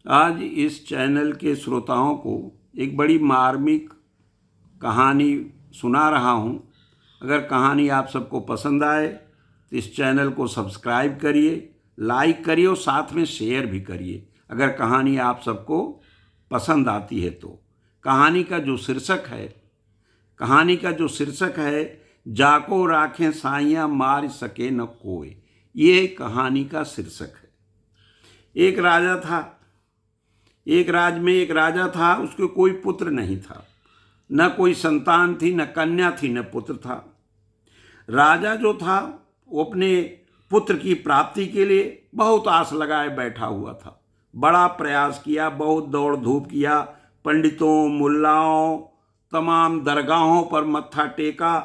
आज इस चैनल के श्रोताओं को एक बड़ी मार्मिक कहानी सुना रहा हूँ। अगर कहानी आप सबको पसंद आए तो इस चैनल को सब्सक्राइब करिए, लाइक करिए और साथ में शेयर भी करिए अगर कहानी आप सबको पसंद आती है तो। कहानी का जो शीर्षक है जाको राखें साइयाँ मार सके न कोई, ये कहानी का शीर्षक है। एक राजा था। एक राज्य में एक राजा था, उसके कोई पुत्र नहीं था, न कोई संतान थी, न कन्या थी, न पुत्र था। राजा जो था वो अपने पुत्र की प्राप्ति के लिए बहुत आस लगाए बैठा हुआ था। बड़ा प्रयास किया, बहुत दौड़ धूप किया, पंडितों मुल्लाओं तमाम दरगाहों पर मत्था टेका,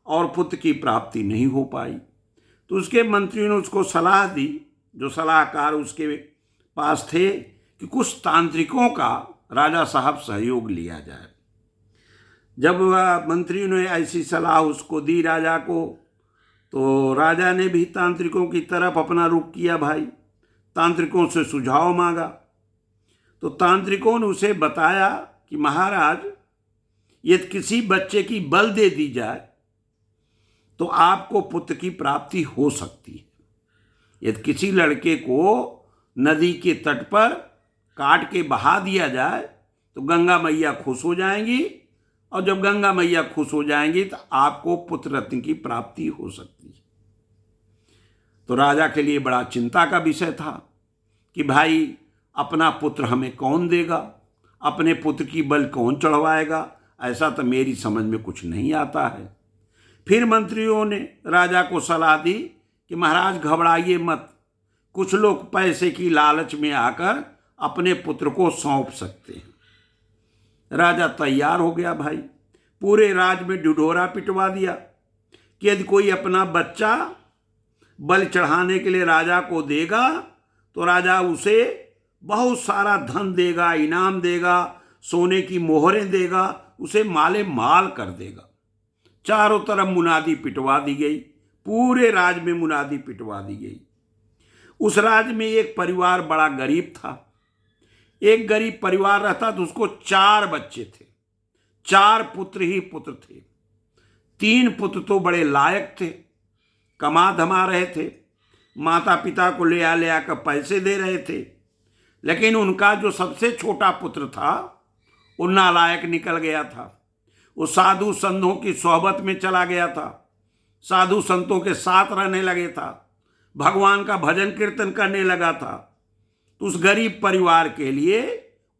और पुत्र की प्राप्ति नहीं हो पाई। तो उसके मंत्रियों ने उसको सलाह दी, जो सलाहकार उसके पास थे, कि कुछ तांत्रिकों का राजा साहब सहयोग लिया जाए। जब वह मंत्रियों ने ऐसी सलाह उसको दी राजा को, तो राजा ने भी तांत्रिकों की तरफ अपना रुख किया। भाई, तांत्रिकों से सुझाव मांगा। तो तांत्रिकों ने उसे बताया कि महाराज, यदि किसी बच्चे की बल दे दी जाए तो आपको पुत्र की प्राप्ति हो सकती है। यदि किसी लड़के को नदी के तट पर काट के बहा दिया जाए तो गंगा मैया खुश हो जाएंगी, और जब गंगा मैया खुश हो जाएंगी तो आपको पुत्र रत्न की प्राप्ति हो सकती है। तो राजा के लिए बड़ा चिंता का विषय था कि भाई, अपना पुत्र हमें कौन देगा, अपने पुत्र की बल कौन चढ़वाएगा, ऐसा तो मेरी समझ में कुछ नहीं आता है। फिर मंत्रियों ने राजा को सलाह दी कि महाराज घबराइए मत, कुछ लोग पैसे की लालच में आकर अपने पुत्र को सौंप सकते हैं। राजा तैयार हो गया। भाई, पूरे राज्य में ढिढोरा पिटवा दिया कि यदि कोई अपना बच्चा बल चढ़ाने के लिए राजा को देगा तो राजा उसे बहुत सारा धन देगा, इनाम देगा, सोने की मोहरें देगा, उसे माले माल कर देगा। चारों तरफ मुनादी पिटवा दी गई, पूरे राज्य में मुनादी पिटवा दी गई। उस राज्य में एक परिवार बड़ा गरीब था। एक गरीब परिवार रहता तो उसको 4 बच्चे थे, 4 पुत्र ही पुत्र थे। 3 पुत्र तो बड़े लायक थे, कमा धमा रहे थे, माता पिता को ले आकर पैसे दे रहे थे। लेकिन उनका जो सबसे छोटा पुत्र था वो नालायक निकल गया था। वो साधु संतों की सोहबत में चला गया था, साधु संतों के साथ रहने लगे था, भगवान का भजन कीर्तन करने लगा था। तो उस गरीब परिवार के लिए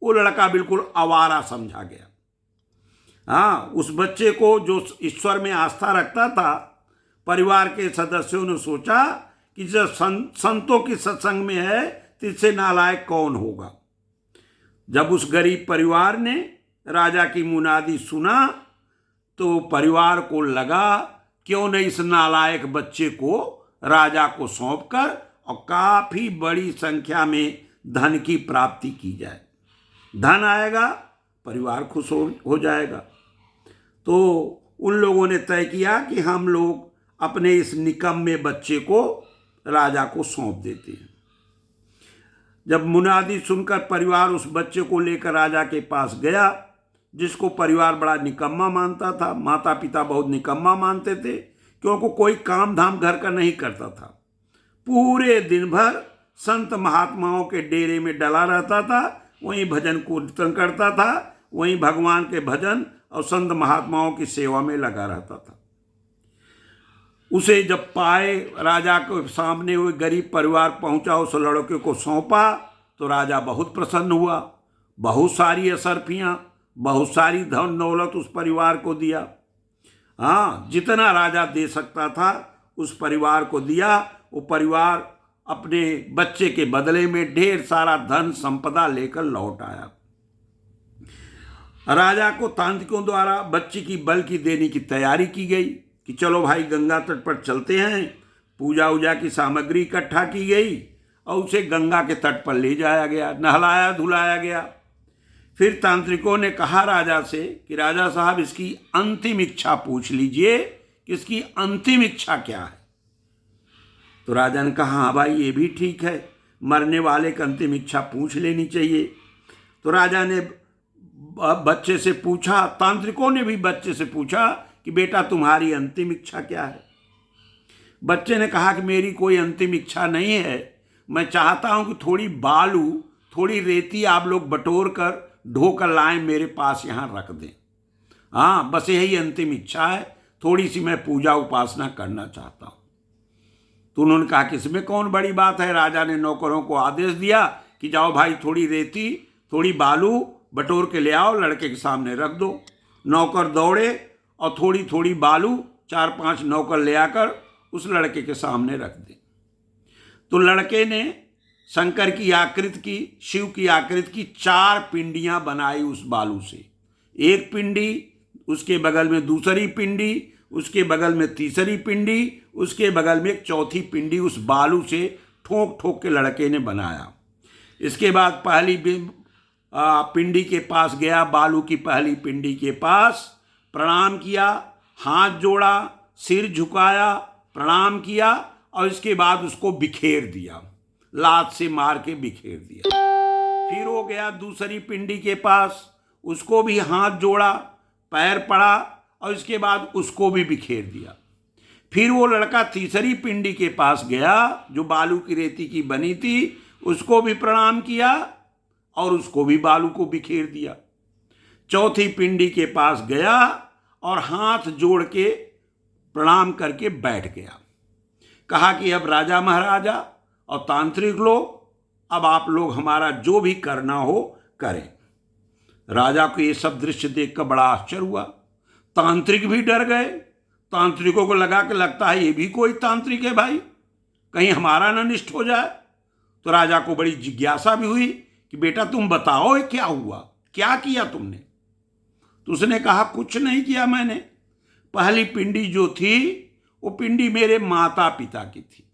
वो लड़का बिल्कुल आवारा समझा गया। उस बच्चे को, जो ईश्वर में आस्था रखता था, परिवार के सदस्यों ने सोचा कि जब संतों की सत्संग में है तो इससे नालायक कौन होगा। जब उस गरीब परिवार ने राजा की मुनादी सुना तो परिवार को लगा क्यों न इस नालायक बच्चे को राजा को सौंपकर और काफी बड़ी संख्या में धन की प्राप्ति की जाए। धन आएगा, परिवार खुश हो जाएगा। तो उन लोगों ने तय किया कि हम लोग अपने इस निकम्मे बच्चे को राजा को सौंप देते हैं। जब मुनादी सुनकर परिवार उस बच्चे को लेकर राजा के पास गया, जिसको परिवार बड़ा निकम्मा मानता था, माता पिता बहुत निकम्मा मानते थे, क्योंकि कोई काम धाम घर का नहीं करता था। पूरे दिन भर संत महात्माओं के डेरे में डला रहता था, वहीं भजन कीर्तन करता था, वहीं भगवान के भजन और संत महात्माओं की सेवा में लगा रहता था। उसे जब पाए, राजा के सामने हुए गरीब परिवार पहुंचा, उस लड़के को सौंपा तो राजा बहुत प्रसन्न हुआ। बहुत सारी असरफियाँ, बहुत सारी धन दौलत उस परिवार को दिया। जितना राजा दे सकता था उस परिवार को दिया। वो परिवार अपने बच्चे के बदले में ढेर सारा धन संपदा लेकर लौट आया। राजा को तांत्रिकों द्वारा बच्चे की बल की देने की तैयारी की गई कि चलो भाई, गंगा तट पर चलते हैं। पूजा उजा की सामग्री इकट्ठा की गई और उसे गंगा के तट पर ले जाया गया, नहलाया धुलाया गया। फिर तांत्रिकों ने कहा राजा से कि राजा साहब, इसकी अंतिम इच्छा पूछ लीजिए कि इसकी अंतिम इच्छा क्या है। तो राजा ने कहा, हाँ भाई, ये भी ठीक है, मरने वाले की अंतिम इच्छा पूछ लेनी चाहिए। तो राजा ने बच्चे से पूछा, तांत्रिकों ने भी बच्चे से पूछा कि बेटा तुम्हारी अंतिम इच्छा क्या है। बच्चे ने कहा कि मेरी कोई अंतिम इच्छा नहीं है, मैं चाहता हूं कि थोड़ी बालू, थोड़ी रेती आप लोग बटोर कर ढोकर लाएं, मेरे पास यहाँ रख दें। हाँ, बस यही अंतिम इच्छा है, थोड़ी सी मैं पूजा उपासना करना चाहता हूँ। तो उन्होंने कहा कि इसमें कौन बड़ी बात है। राजा ने नौकरों को आदेश दिया कि जाओ भाई, थोड़ी रेती थोड़ी बालू बटोर के ले आओ, लड़के के सामने रख दो। नौकर दौड़े और थोड़ी थोड़ी बालू 4-5 नौकर ले आकर उस लड़के के सामने रख दे। तो लड़के ने शंकर की आकृति की, शिव की आकृति की 4 पिंडियां बनाई उस बालू से। एक पिंडी, उसके बगल में दूसरी पिंडी, उसके बगल में तीसरी पिंडी, उसके बगल में एक चौथी पिंडी उस बालू से ठोक ठोक के लड़के ने बनाया। इसके बाद पहली पिंडी के पास गया, बालू की पहली पिंडी के पास प्रणाम किया, हाथ जोड़ा, सिर झुकाया, प्रणाम किया और इसके बाद उसको बिखेर दिया, लात से मार के बिखेर दिया। फिर वो गया दूसरी पिंडी के पास, उसको भी हाथ जोड़ा, पैर पड़ा और इसके बाद उसको भी बिखेर दिया। फिर वो लड़का तीसरी पिंडी के पास गया जो बालू की रेती की बनी थी, उसको भी प्रणाम किया और उसको भी बालू को बिखेर दिया। चौथी पिंडी के पास गया और हाथ जोड़ के प्रणाम करके बैठ गया। कहा कि अब राजा महाराजा और तांत्रिक लोग, अब आप लोग हमारा जो भी करना हो करें। राजा को ये सब दृश्य देखकर बड़ा आश्चर्य हुआ। तांत्रिक भी डर गए। तांत्रिकों को लगा कि लगता है ये भी कोई तांत्रिक है भाई, कहीं हमारा न निष्ठ हो जाए। तो राजा को बड़ी जिज्ञासा भी हुई कि बेटा तुम बताओ ये क्या हुआ, क्या किया तुमने। तो उसने कहा कुछ नहीं किया मैंने। पहली पिंडी जो थी वो पिंडी मेरे माता पिता की थी,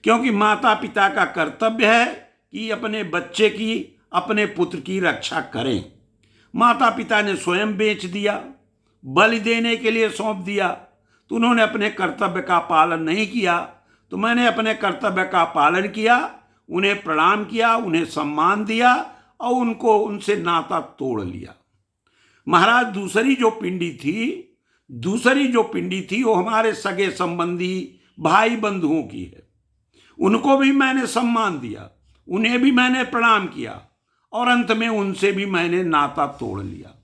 क्योंकि माता पिता का कर्तव्य है कि अपने बच्चे की, अपने पुत्र की रक्षा करें। माता पिता ने स्वयं बेच दिया, बलि देने के लिए सौंप दिया, तो उन्होंने अपने कर्तव्य का पालन नहीं किया। तो मैंने अपने कर्तव्य का पालन किया, उन्हें प्रणाम किया, उन्हें सम्मान दिया और उनसे नाता तोड़ लिया। महाराज दूसरी जो पिंडी थी वो हमारे सगे संबंधी भाई बंधुओं की है। उनको भी मैंने सम्मान दिया, उन्हें भी मैंने प्रणाम किया और अंत में उनसे भी मैंने नाता तोड़ लिया।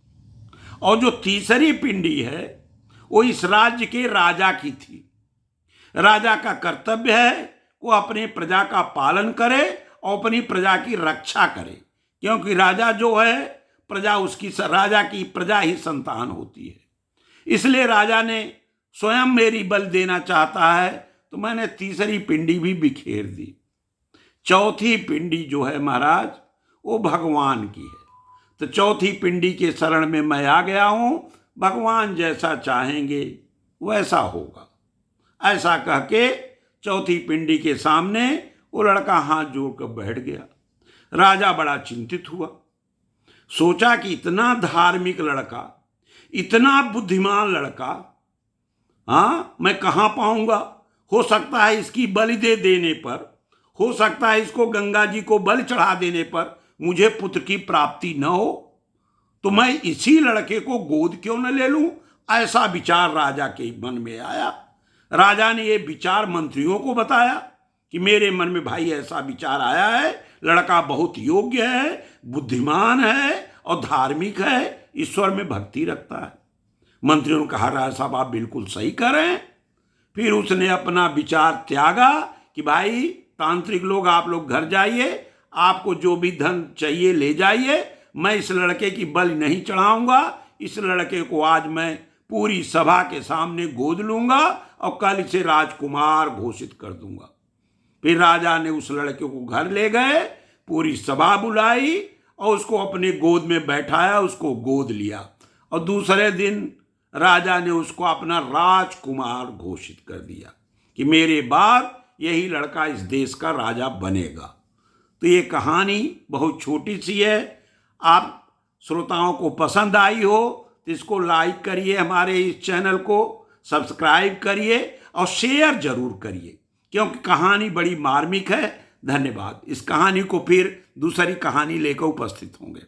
और जो तीसरी पिंडी है वो इस राज्य के राजा की थी। राजा का कर्तव्य है वो अपने प्रजा का पालन करे और अपनी प्रजा की रक्षा करे, क्योंकि राजा जो है राजा की प्रजा ही संतान होती है। इसलिए राजा ने स्वयं मेरी बल देना चाहता है, तो मैंने तीसरी पिंडी भी बिखेर दी। चौथी पिंडी जो है महाराज वो भगवान की है। तो चौथी पिंडी के शरण में मैं आ गया हूं, भगवान जैसा चाहेंगे वैसा होगा। ऐसा कह के चौथी पिंडी के सामने वो लड़का हाथ जोड़कर बैठ गया। राजा बड़ा चिंतित हुआ, सोचा कि इतना धार्मिक लड़का, इतना बुद्धिमान लड़का, हाँ मैं कहाँ पाऊंगा। हो सकता है इसकी बलि देने पर, हो सकता है इसको गंगा जी को बलि चढ़ा देने पर मुझे पुत्र की प्राप्ति न हो, तो मैं इसी लड़के को गोद क्यों न ले लूं। ऐसा विचार राजा के मन में आया। राजा ने ये विचार मंत्रियों को बताया कि मेरे मन में भाई ऐसा विचार आया है, लड़का बहुत योग्य है, बुद्धिमान है और धार्मिक है, ईश्वर में भक्ति रखता है। मंत्रियों ने कहा राजा साहब आप बिल्कुल सही कर रहे हैं। फिर उसने अपना विचार त्यागा कि भाई तांत्रिक लोग आप लोग घर जाइए, आपको जो भी धन चाहिए ले जाइए, मैं इस लड़के की बलि नहीं चढ़ाऊंगा। इस लड़के को आज मैं पूरी सभा के सामने गोद लूंगा और कल इसे राजकुमार घोषित कर दूंगा। फिर राजा ने उस लड़के को घर ले गए, पूरी सभा बुलाई और उसको अपने गोद में बैठाया, उसको गोद लिया और दूसरे दिन राजा ने उसको अपना राजकुमार घोषित कर दिया कि मेरे बाद यही लड़का इस देश का राजा बनेगा। तो ये कहानी बहुत छोटी सी है। आप श्रोताओं को पसंद आई हो तो इसको लाइक करिए, हमारे इस चैनल को सब्सक्राइब करिए और शेयर जरूर करिए, क्योंकि कहानी बड़ी मार्मिक है, धन्यवाद। इस कहानी को फिर दूसरी कहानी लेकर उपस्थित होंगे।